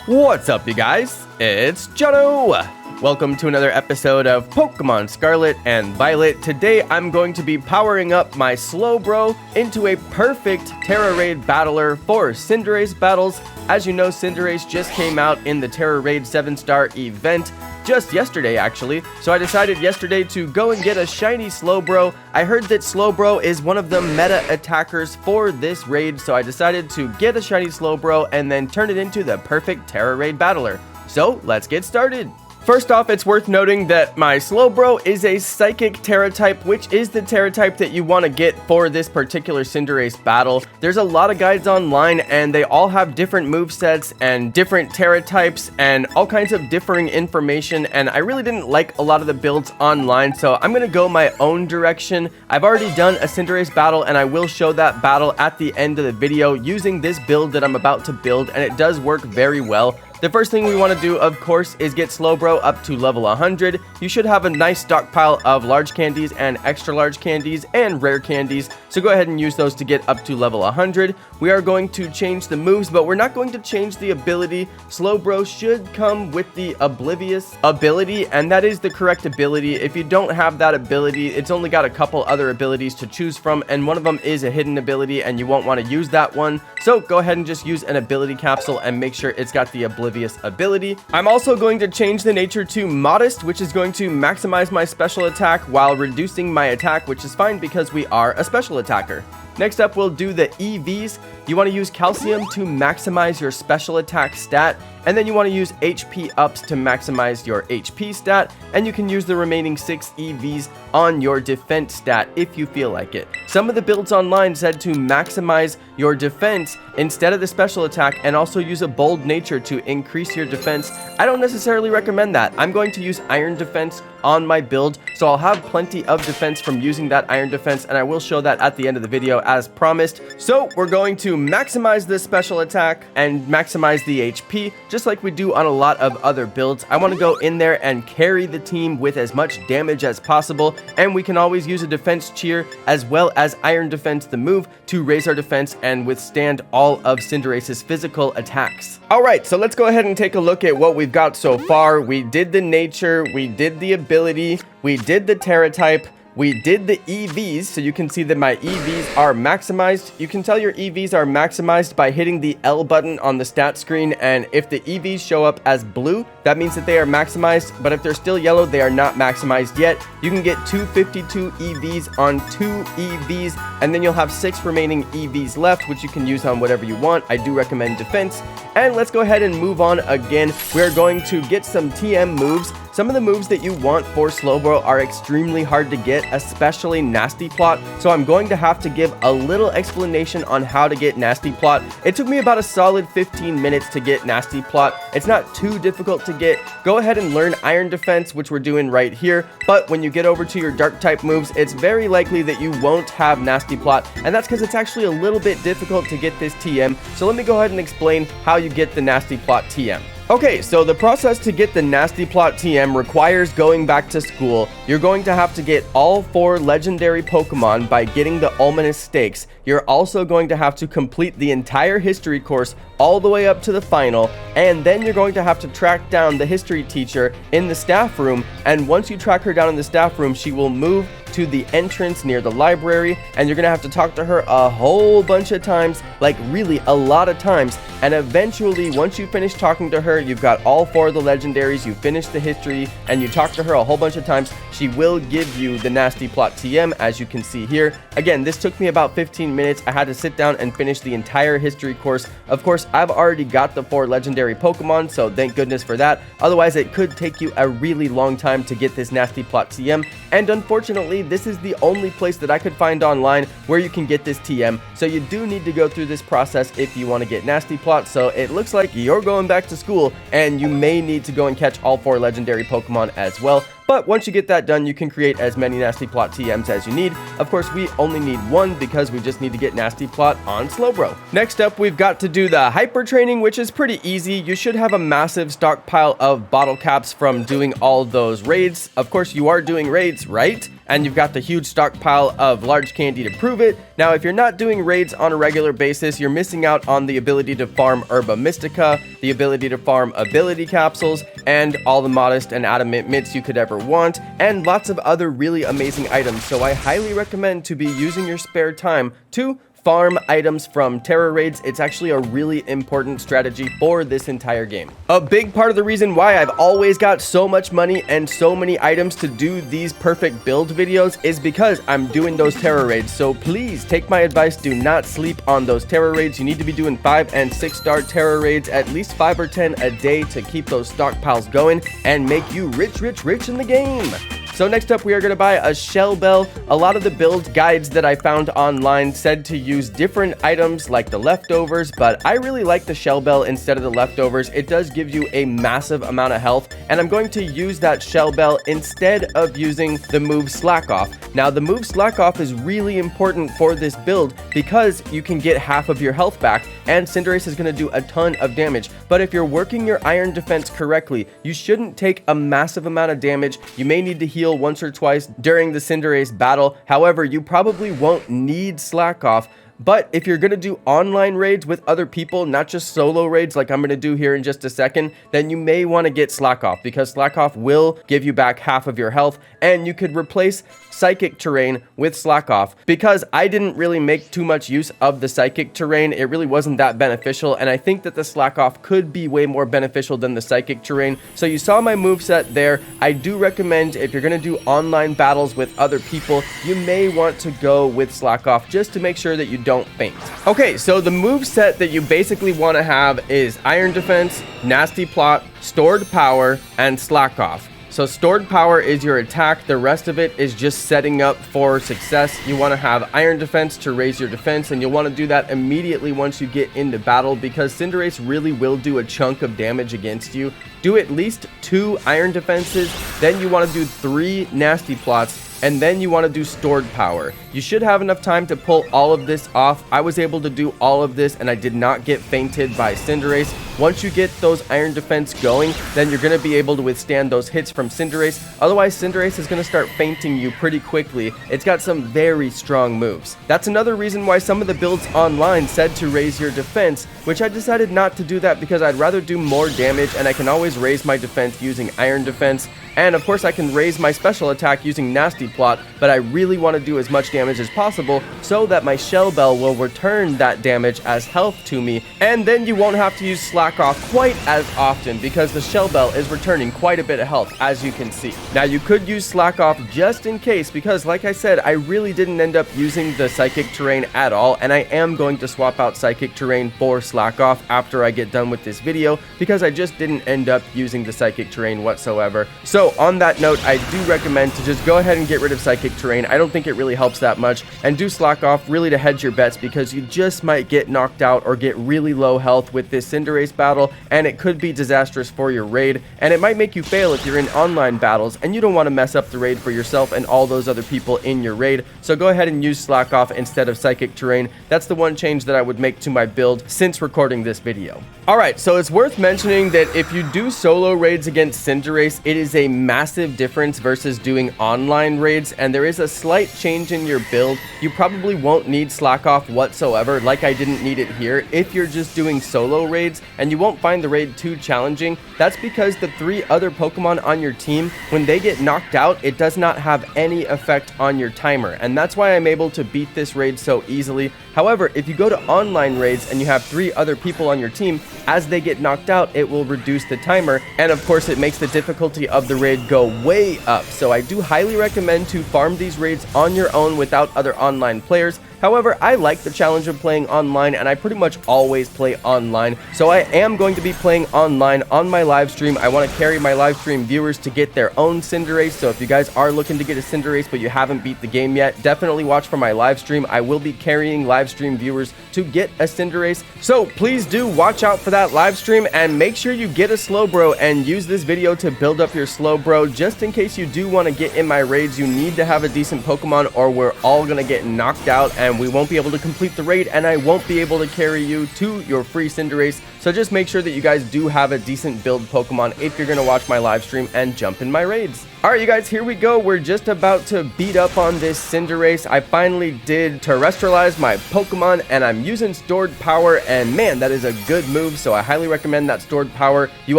What's up, you guys? It's Jonno! Welcome to another episode of Pokemon Scarlet and Violet. Today, I'm going to be powering up my Slowbro into a perfect Tera Raid battler for Cinderace battles. As you know, Cinderace just came out in the Tera Raid 7-star event just yesterday, actually. So I decided yesterday to go and get a shiny Slowbro. I heard that Slowbro is one of the meta attackers for this raid, so I decided to get a shiny Slowbro and then turn it into the perfect Tera Raid battler. So let's get started. First off, it's worth noting that my Slowbro is a Psychic Tera type, which is the Tera type that you want to get for this particular Cinderace battle. There's a lot of guides online, and they all have different movesets and different Tera types and all kinds of differing information, and I really didn't like a lot of the builds online, so I'm going to go my own direction. I've already done a Cinderace battle, and I will show that battle at the end of the video using this build that I'm about to build, and it does work very well. The first thing we want to do, of course, is get Slowbro up to level 100. You should have a nice stockpile of large candies and extra large candies and rare candies, so go ahead and use those to get up to level 100. We are going to change the moves, but we're not going to change the ability. Slowbro should come with the Obilivious Ability, and that is the correct ability. If you don't have that ability, it's only got a couple other abilities to choose from, and one of them is a hidden ability, and you won't want to use that one. So go ahead and just use an ability capsule and make sure it's got the Oblivious Ability. I'm also going to change the nature to Modest, which is going to maximize my special attack while reducing my attack, which is fine because we are a special attacker. Next up, we'll do the EVs. You want to use Calcium to maximize your special attack stat, and then you want to use HP ups to maximize your HP stat, and you can use the remaining 6 EVs on your defense stat if you feel like it. Some of the builds online said to maximize your defense instead of the special attack and also use a bold nature to increase your defense. I don't necessarily recommend that. I'm going to use Iron Defense on my build, so I'll have plenty of defense from using that Iron Defense, and I will show that at the end of the video as promised. So we're going to maximize the special attack and maximize the HP, just like we do on a lot of other builds. I want to go in there and carry the team with as much damage as possible, and we can always use a defense cheer as well as Iron Defense, the move, to raise our defense and withstand all of Cinderace's physical attacks. Alright, so let's go ahead and take a look at what we've got so far. We did the nature, we did the ability, we did the Tera type, we did the EVs, so you can see that my EVs are maximized. You can tell your EVs are maximized by hitting the L button on the stat screen, and if the EVs show up as blue, that means that they are maximized, but if they're still yellow, they are not maximized yet. You can get 252 EVs on 2 EVs, and then you'll have 6 remaining EVs left, which you can use on whatever you want. I do recommend defense. And let's go ahead and move on again. We're going to get some TM moves. Some of the moves that you want for Slowbro are extremely hard to get, especially Nasty Plot, so I'm going to have to give a little explanation on how to get Nasty Plot. It took me about a solid 15 minutes to get Nasty Plot. It's not too difficult to get. Go ahead and learn Iron Defense, which we're doing right here, but when you get over to your Dark type moves, it's very likely that you won't have Nasty Plot, and that's because it's actually a little bit difficult to get this TM, so let me go ahead and explain how you get the Nasty Plot TM. Okay, so the process to get the Nasty Plot TM requires going back to school. You're going to have to get all 4 legendary Pokemon by getting the Ominous Stakes. You're also going to have to complete the entire history course all the way up to the final, and then you're going to have to track down the history teacher in the staff room, and once you track her down in the staff room, she will move to the entrance near the library, and you're gonna have to talk to her a whole bunch of times, like really a lot of times, and eventually once you finish talking to her, you've got all 4 of the legendaries, you finish the history, and you talk to her a whole bunch of times, she will give you the Nasty Plot TM, as you can see here. Again, this took me about 15 minutes. I had to sit down and finish the entire history course. Of course, I've already got the 4 legendary Pokemon, so thank goodness for that. Otherwise, it could take you a really long time to get this Nasty Plot TM, and unfortunately, this is the only place that I could find online where you can get this TM, so you do need to go through this process if you want to get Nasty Plot. So it looks like you're going back to school, and you may need to go and catch all 4 legendary Pokemon as well. But once you get that done, you can create as many Nasty Plot TMs as you need. Of course, we only need 1 because we just need to get Nasty Plot on Slowbro. Next up, we've got to do the Hyper Training, which is pretty easy. You should have a massive stockpile of bottle caps from doing all those raids. Of course, you are doing raids, right? and you've got the huge stockpile of large candy to prove it. Now, if you're not doing raids on a regular basis, you're missing out on the ability to farm Herba Mystica, the ability to farm ability capsules, and all the modest and adamant mitts you could ever want, and lots of other really amazing items. So I highly recommend to be using your spare time to farm items from Tera Raids. It's actually a really important strategy for this entire game. A big part of the reason why I've always got so much money and so many items to do these perfect build videos is because I'm doing those Tera Raids. So please take my advice, do not sleep on those Tera Raids. You need to be doing 5 and 6 star Tera Raids, at least 5 or 10 a day to keep those stockpiles going and make you rich in the game. So next up, we are going to buy a shell bell. A lot of the build guides that I found online said to use different items like the leftovers, but I really like the shell bell instead of the leftovers. It does give you a massive amount of health, and I'm going to use that shell bell instead of using the move slack off. Now, the move slack off is really important for this build because you can get half of your health back, and Cinderace is going to do a ton of damage. But if you're working your iron defense correctly, you shouldn't take a massive amount of damage. You may need to heal once or twice during the Cinderace battle. However, you probably won't need slack off. But if you're going to do online raids with other people, not just solo raids like I'm going to do here in just a second, then you may want to get slack off, because slack off will give you back half of your health, and you could replace psychic terrain with slack off. Because I didn't really make too much use of the psychic terrain, it really wasn't that beneficial, and I think that the slack off could be way more beneficial than the psychic terrain. So you saw my moveset there. I do recommend, if you're going to do online battles with other people, you may want to go with slack off just to make sure that you don't faint. Okay, so the moveset that you basically want to have is iron defense, nasty plot, stored power, and slack off. So stored power is your attack. The rest of it is just setting up for success. You want to have iron defense to raise your defense, and you'll want to do that immediately once you get into battle, because Cinderace really will do a chunk of damage against you. Do at least 2 iron defenses, then you want to do 3 nasty plots, and then you want to do stored power. You should have enough time to pull all of this off. I was able to do all of this, and I did not get fainted by Cinderace. Once you get those iron defense going, then you're going to be able to withstand those hits from Cinderace. Otherwise, Cinderace is going to start fainting you pretty quickly. It's got some very strong moves. That's another reason why some of the builds online said to raise your defense, which I decided not to do that because I'd rather do more damage, and I can always raise my defense using iron defense. And of course, I can raise my special attack using nasty plot, but I really want to do as much damage as possible so that my shell bell will return that damage as health to me, and then you won't have to use slack off quite as often because the shell bell is returning quite a bit of health, as you can see. Now, you could use slack off just in case, because like I said, I really didn't end up using the psychic terrain at all, and I am going to swap out psychic terrain for slack off after I get done with this video, because I just didn't end up using the psychic terrain whatsoever. So on that note, I do recommend to just go ahead and get rid of psychic terrain. I don't think it really helps that much, and do slack off really to hedge your bets, because you just might get knocked out or get really low health with this Cinderace battle, and it could be disastrous for your raid, and it might make you fail if you're in online battles and you don't want to mess up the raid for yourself and all those other people in your raid. So go ahead and use slack off instead of psychic terrain. That's the one change that I would make to my build since recording this video. Alright, so it's worth mentioning that if you do solo raids against Cinderace, it is a massive difference versus doing online raids, and there is a slight change in your build. You probably won't need slack off whatsoever, like I didn't need it here, if you're just doing solo raids, and you won't find the raid too challenging. That's because the 3 other Pokemon on your team, when they get knocked out, it does not have any effect on your timer, and that's why I'm able to beat this raid so easily. However, if you go to online raids and you have 3 other people on your team, as they get knocked out, it will reduce the timer, and of course it makes the difficulty of the raid go way up. So I do highly recommend to farm these raids on your own without other online players. However, I like the challenge of playing online, and I pretty much always play online. So I am going to be playing online on my live stream. I want to carry my live stream viewers to get their own Cinderace. So if you guys are looking to get a Cinderace but you haven't beat the game yet, definitely watch for my live stream. I will be carrying live stream viewers to get a Cinderace. So please do watch out for that live stream, and make sure you get a Slowbro and use this video to build up your Slowbro. Just in case you do want to get in my raids, you need to have a decent Pokemon, or we're all going to get knocked out and we won't be able to complete the raid, and I won't be able to carry you to your free Cinderace. So just make sure that you guys do have a decent build Pokemon if you're going to watch my live stream and jump in my raids. Alright you guys, here we go. We're just about to beat up on this Cinderace. I finally did terrestrialize my Pokemon and I'm using stored power, and man, that is a good move, so I highly recommend that stored power. You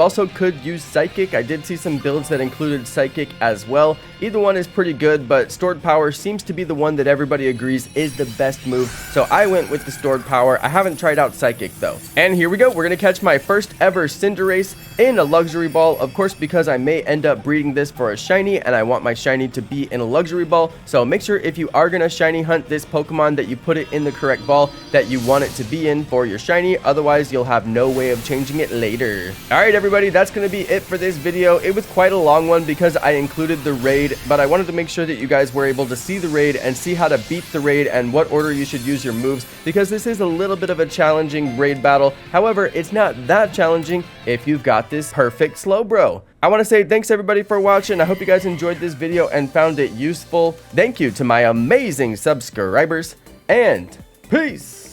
also could use Psychic. I did see some builds that included Psychic as well. Either one is pretty good, but stored power seems to be the one that everybody agrees is the best move, so I went with the stored power. I haven't tried out Psychic though. And here we go. We're going to catch my first ever Cinderace in a luxury ball, of course, because I may end up breeding this for a shiny and I want my shiny to be in a luxury ball. So make sure if you are going to shiny hunt this Pokemon that you put it in the correct ball that you want it to be in for your shiny, otherwise you'll have no way of changing it later. Alright everybody, that's going to be it for this video. It was quite a long one because I included the raid, but I wanted to make sure that you guys were able to see the raid and see how to beat the raid and what order you should use your moves, because this is a little bit of a challenging raid battle. However, it's not that challenging if you've got this perfect Slowbro. I want to say thanks everybody for watching. I hope you guys enjoyed this video and found it useful. Thank you to my amazing subscribers, and peace!